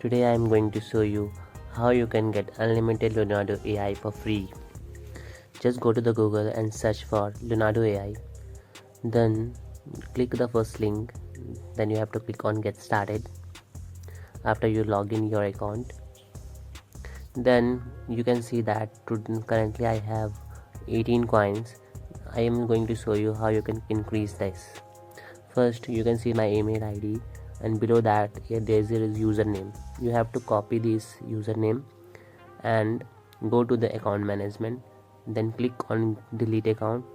Today I am going to show you how you can get unlimited Leonardo AI for free. Just go to the Google and search for Leonardo AI. Then click the first link. Then you have to click on get started. After you log in your account, then you can see that currently I have 18 coins. I am going to show you how you can increase this. First, you can see my email ID, and below that there is a username. You have to copy this username and go to the account management, then click on delete account,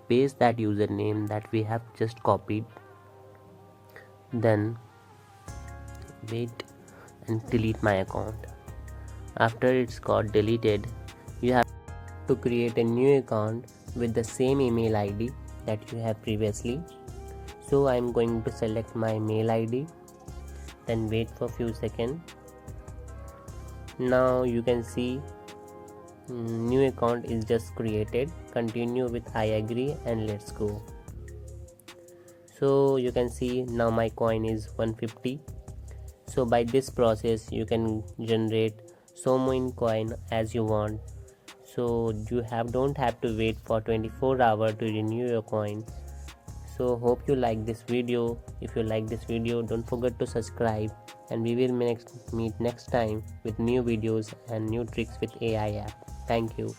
paste that username that we have just copied, then wait and delete my account. After it's got deleted, you have to create a new account with the same email ID that you have previously. So I'm going to select my mail ID, then wait for few seconds. Now you can see new account is just created. Continue with I agree and let's go. So you can see now my coin is 150. So by this process you can generate so many coin as you want. So you don't have to wait for 24 hours to renew your coin. So hope you like this video. If you like this video, don't forget to subscribe, and we will meet next time with new videos and new tricks with AI app. Thank you.